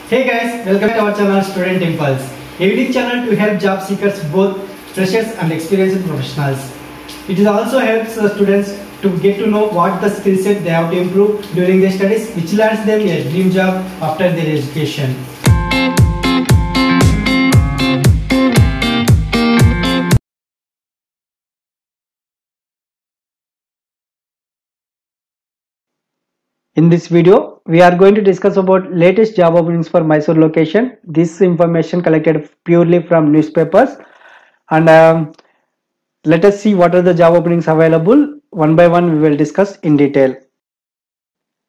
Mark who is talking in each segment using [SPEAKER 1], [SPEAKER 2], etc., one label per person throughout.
[SPEAKER 1] Hey guys, welcome to our channel Student Impulse, a unique channel to help job seekers, both freshers and experienced professionals. It also helps the students to get to know what the skill set they have to improve during their studies, which lands them a dream job after their education. In this video, we are going to discuss about latest job openings for Mysore location. This information collected purely from newspapers, and let us see what are the job openings available. One by one, we will discuss in detail.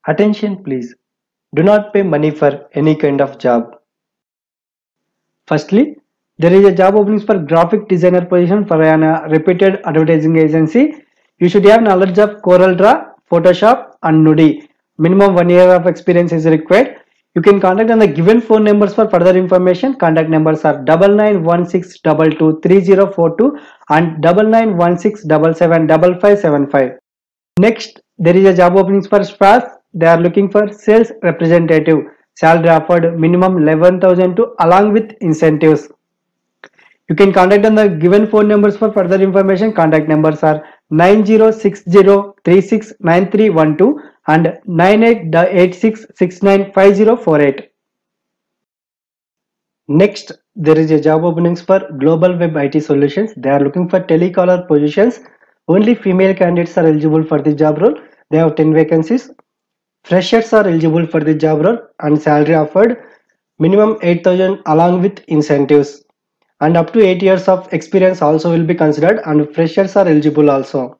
[SPEAKER 1] Attention please. Do not pay money for any kind of job. Firstly, there is a job openings for graphic designer position for a reputed advertising agency. You should have knowledge of CorelDRAW, Photoshop and Nudi. Minimum 1 year of experience is required. You can contact on the given phone numbers for further information. Contact numbers are 9916223042 and 9916775575. Next, there is a job openings for SPAS. They are looking for sales representative. Salary offered minimum 11,002 along with incentives. You can contact on the given phone numbers for further information. Contact numbers are 9060369312 and 9886695048. Next, there is a job openings for Global Web IT Solutions. They are looking for telecaller positions. Only female candidates are eligible for the job role. They have 10 vacancies. Freshers are eligible for the job role and salary offered minimum 8,000 along with incentives. And up to 8 years of experience also will be considered, and freshers are eligible also.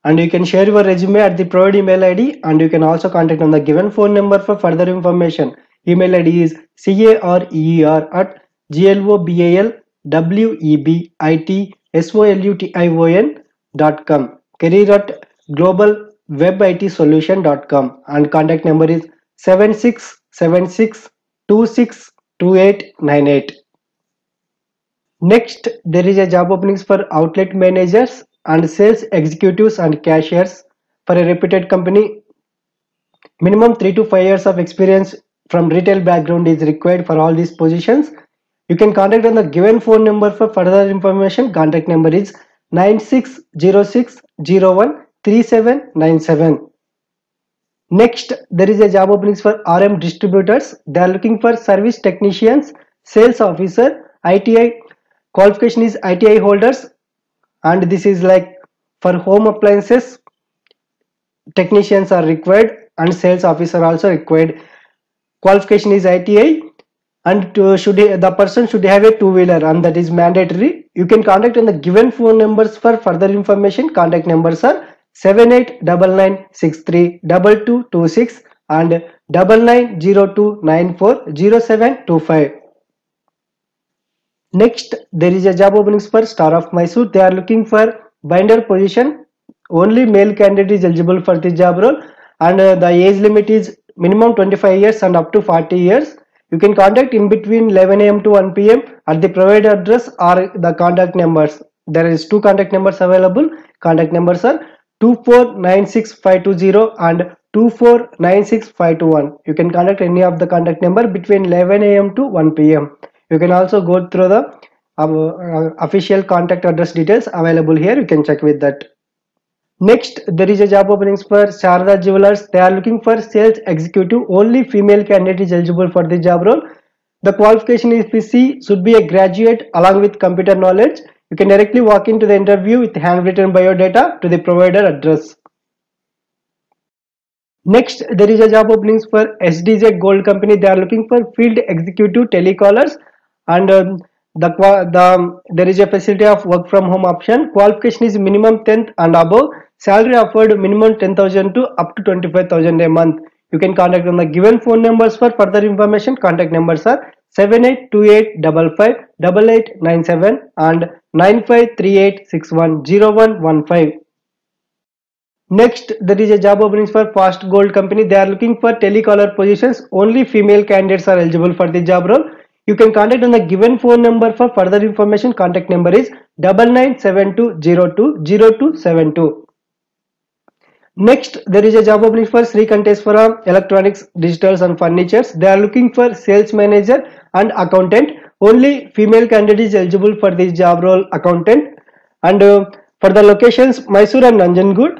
[SPEAKER 1] And you can share your resume at the provided email ID, and you can also contact on the given phone number for further information. Email ID is career@globalwebitsolution.com, career@globalwebitsolution.com, and contact number is 7676262898. Next, there is a job openings for outlet managers and sales executives and cashiers for a reputed company. Minimum 3 to 5 years of experience from retail background is required for all these positions. You can contact on the given phone number for further information. Contact number is 9606013797. Next, there is a job openings for RM distributors. They are looking for service technicians, sales officer, ITI. Qualification is ITI holders, and this is like for home appliances. Technicians are required and sales officer also required. Qualification is ITI, and the person should have a two-wheeler, and that is mandatory. You can contact on the given phone numbers for further information. Contact numbers are 7899632226 and 9902940725. Next, there is a job openings for Star of Mysore. They are looking for binder position. Only male candidate is eligible for the job role, and the age limit is minimum 25 years and up to 40 years. You can contact in between 11 am to 1 pm at the provided address or the contact numbers. There is 2 contact numbers available. Contact numbers are 2496520 and 2496521. You can contact any of the contact number between 11 am to 1 pm. You can also go through the official contact address details available here. You can check with that. Next, there is a job openings for Sharda Jewelers. They are looking for sales executive. Only female candidate is eligible for the job role. The qualification is PC should be a graduate along with computer knowledge. You can directly walk into the interview with handwritten biodata to the provider address. Next, there is a job openings for SDZ Gold Company. They are looking for field executive telecallers, and there is a facility of work from home option. Qualification is minimum 10th and above. Salary offered minimum 10,000 to up to 25,000 a month. You can contact on the given phone numbers for further information. Contact numbers are 7828558897 and 9538610115. Next, there is a job openings for Fast Gold Company. They are looking for telecaller positions. Only female candidates are eligible for the job role. You can contact on the given phone number for further information. Contact number is 9972020272. Next, there is a job opening for Sri Kanteswara Electronics, Digitals and Furnitures. They are looking for sales manager and accountant. Only female candidate is eligible for this job role, accountant. And for the locations, Mysore and Nanjangud.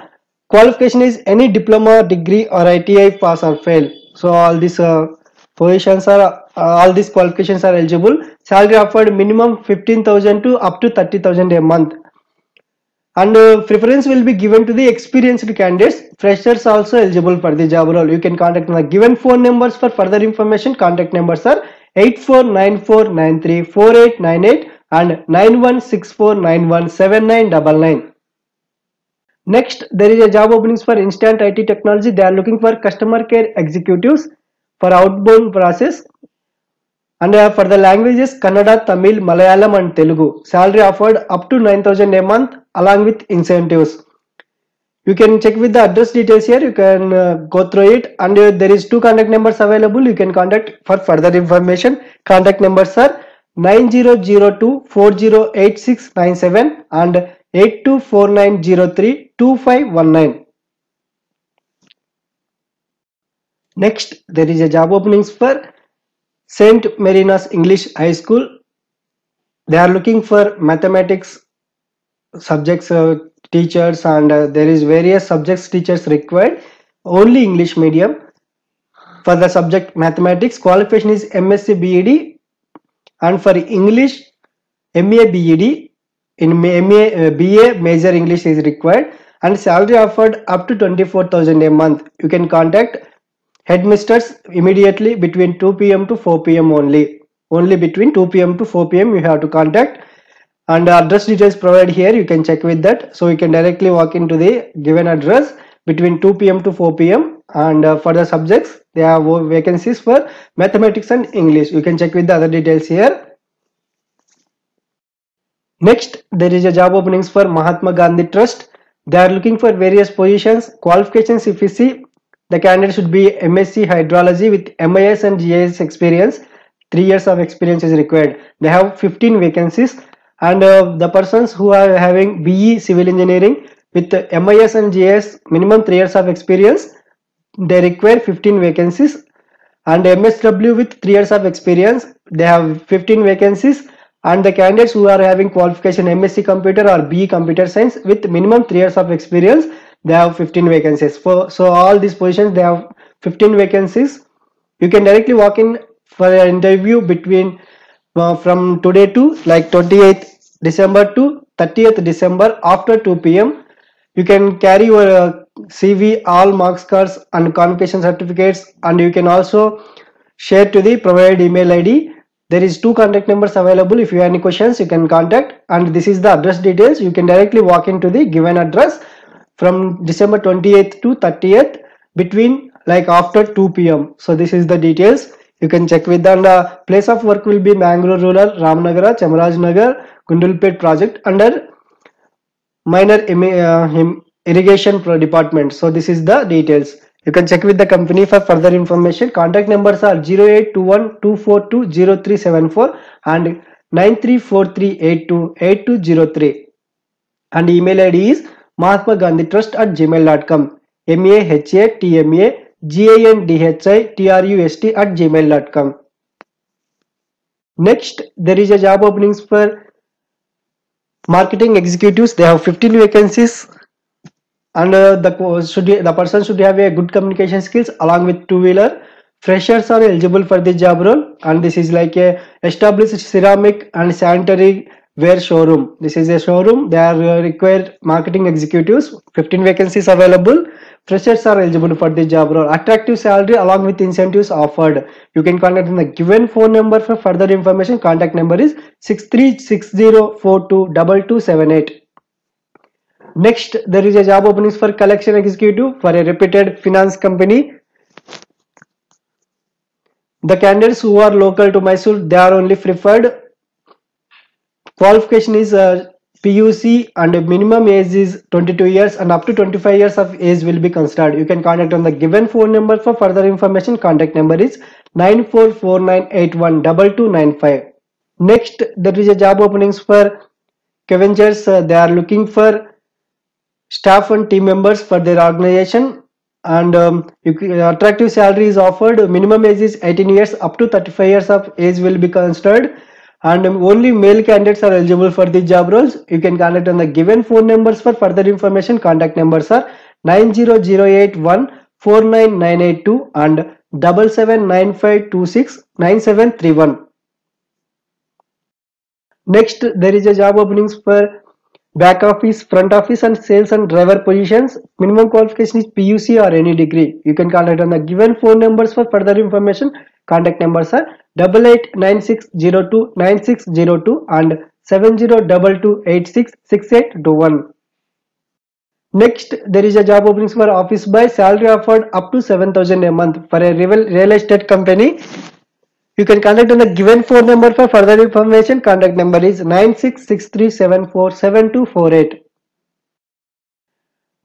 [SPEAKER 1] Qualification is any diploma, degree or ITI pass or fail. So all these positions are, all these qualifications are eligible. Salary offered minimum 15,000 to up to 30,000 a month. And preference will be given to the experienced candidates. Freshers also eligible for the job role. You can contact the given phone numbers for further information. Contact numbers are 8494934898 and 9164917999. Next, there is a job openings for Instant IT Technology. They are looking for customer care executives for outbound process. And for the languages Kannada, Tamil, Malayalam and Telugu. Salary offered up to 9,000 a month along with incentives. You can check with the address details here. You can go through it, and there is two contact numbers available. You can contact for further information. Contact numbers are 9002408697 and 8249032519. Next, there is a job openings for Saint Marinas English High School. They are looking for mathematics subjects teachers, and there is various subjects teachers required. Only English medium. For the subject mathematics, qualification is MSc BEd, and for English MA BEd. In MA BA major English is required, and salary offered up to 24,000 a month. You can contact headmisters immediately between 2 p.m. to 4 p.m. only. Only between 2 p.m. to 4 p.m. you have to contact, and address details provided here. You can check with that. So you can directly walk into the given address between 2 p.m. to 4 p.m. and for the subjects they have vacancies for mathematics and English. You can check with the other details here. Next, there is a job openings for Mahatma Gandhi Trust. They are looking for various positions. Qualifications, if you see, the candidate should be MSc Hydrology with MIS and GIS experience. 3 years of experience is required. They have 15 vacancies, and the persons who are having BE Civil Engineering with MIS and GIS minimum 3 years of experience, they require 15 vacancies, and MSW with 3 years of experience, they have 15 vacancies, and the candidates who are having qualification MSc Computer or BE Computer Science with minimum 3 years of experience, they have 15 vacancies. So all these positions, they have 15 vacancies. You can directly walk in for an interview between from today to like 28th December to 30th December after 2 p.m. You can carry your CV, all marks cards and convocation certificates, and you can also share to the provided email ID. There is two contact numbers available. If you have any questions, you can contact, and this is the address details. You can directly walk into the given address from December 28th to 30th between like after 2 p.m. So this is the details. You can check with them. The place of work will be Mangalore Rural, Ramnagara, Chamarajnagar, Gundulpet project under minor irrigation department. So this is the details. You can check with the company for further information. Contact numbers are 0821-242-0374 and 9343828203, and email ID is mahatmagandhitrust@gmail.com, mahatmagandhitrust@gmail.com. Next, there is a job openings for marketing executives. They have 15 vacancies, and the person should have a good communication skills along with two-wheeler. Freshers are eligible for the job role, and this is like a established ceramic and sanitary ware showroom. This is a showroom. They are required marketing executives. 15 vacancies available. Freshers are eligible for the job role. Attractive salary along with incentives offered. You can contact the given phone number for further information. Contact number is 6360422278. Next, there is a job openings for collection executive for a reputed finance company. The candidates who are local to Mysore, they are only preferred. Qualification is PUC, and minimum age is 22 years and up to 25 years of age will be considered. You can contact on the given phone number for further information. Contact number is 9449812295. Next, there is a job openings for scavengers. They are looking for staff and team members for their organization. And attractive salary is offered. Minimum age is 18 years, up to 35 years of age will be considered, and only male candidates are eligible for the job roles. You can contact on the given phone numbers for further information. Contact numbers are 9008149982 and 7795269731. Next, there is a job openings for back office, front office and sales and driver positions. Minimum qualification is PUC or any degree. You can contact on the given phone numbers for further information. Contact numbers are 8896029602 and 7022866821. Next, there is a job openings for office boy. Salary offered up to 7,000 a month for a real estate company. You can contact on the given phone number for further information. Contact number is 9663747248.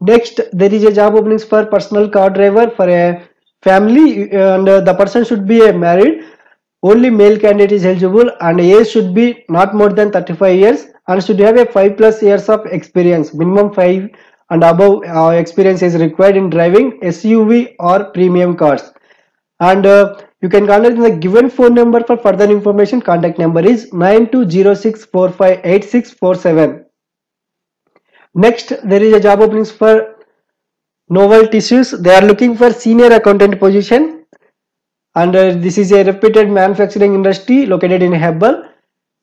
[SPEAKER 1] Next, there is a job openings for personal car driver for a family, and the person should be a married. Only male candidate is eligible, and age should be not more than 35 years and should have a 5+ years of experience. Minimum 5 and above experience is required in driving SUV or premium cars. And you can contact the given phone number for further information. Contact number is 9206458647. Next, there is a job openings for Novel Tissues. They are looking for senior accountant position, and this is a reputed manufacturing industry located in Hebbal.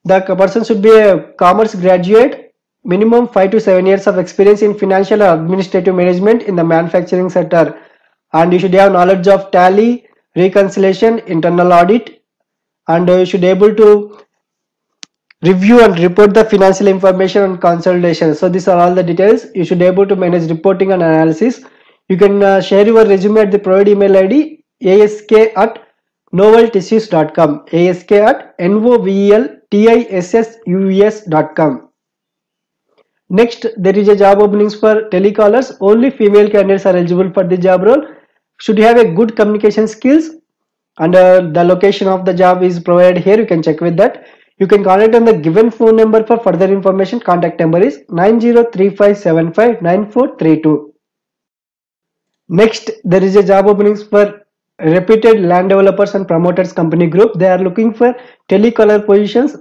[SPEAKER 1] The person should be a commerce graduate, minimum 5 to 7 years of experience in financial or administrative management in the manufacturing sector, and you should have knowledge of tally, reconciliation, internal audit, and you should be able to review and report the financial information and consolidation. So these are all the details. You should be able to manage reporting and analysis. You can share your resume at the provided email ID ask@noveltissues.com, ask@noveltissues.com. Next, there is a job openings for telecallers. Only female candidates are eligible for the job role. Should have a good communication skills, and the location of the job is provided here. You can check with that. You can contact on the given phone number for further information. Contact number is 9035759432. Next, there is a job openings for reputed land developers and promoters company group. They are looking for telecaller positions.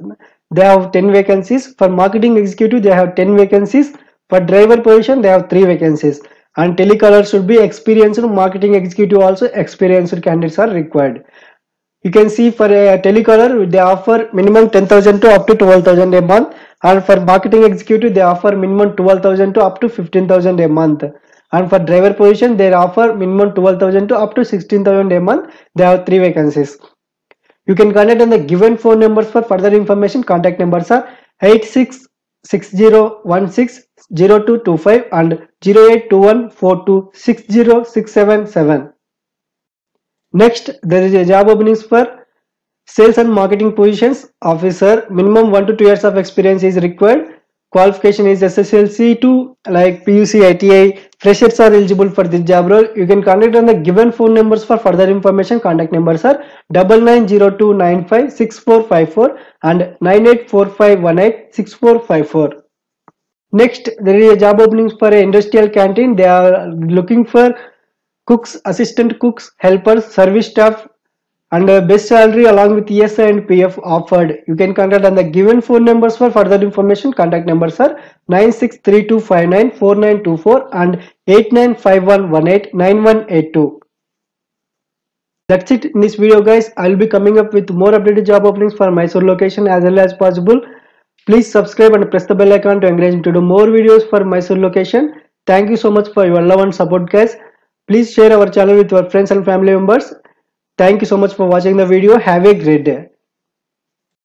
[SPEAKER 1] They have 10 vacancies. For marketing executive, they have 10 vacancies. For driver position, they have 3 vacancies. And telecaller should be experienced. Marketing executive also experienced candidates are required. You can see for a telecaller, they offer minimum 10,000 to up to 12,000 a month, and for marketing executive they offer minimum 12,000 to up to 15,000 a month, and for driver position they offer minimum 12,000 to up to 16,000 a month. They have 3 vacancies. You can contact on the given phone numbers for further information. Contact numbers are 8660160225 and 082142606777. Next, there is a job openings for sales and marketing positions. Officer, minimum 1 to 2 years of experience is required. Qualification is SSLC to like PUC, ITI. Freshers are eligible for this job role. You can contact on the given phone numbers for further information. Contact numbers are 9902956454 and 9845186454. Next, there is a job openings for an industrial canteen. They are looking for cooks, assistant cooks, helpers, service staff, and best salary along with ESI and PF offered. You can contact on the given phone numbers for further information. Contact numbers are 9632594924 and 8951189182. That's it in this video, guys. I'll be coming up with more updated job openings for Mysore location as early as possible. Please subscribe and press the bell icon to encourage me to do more videos for Mysore location. Thank you so much for your love and support, guys. Please share our channel with your friends and family members. Thank you so much for watching the video. Have a great day.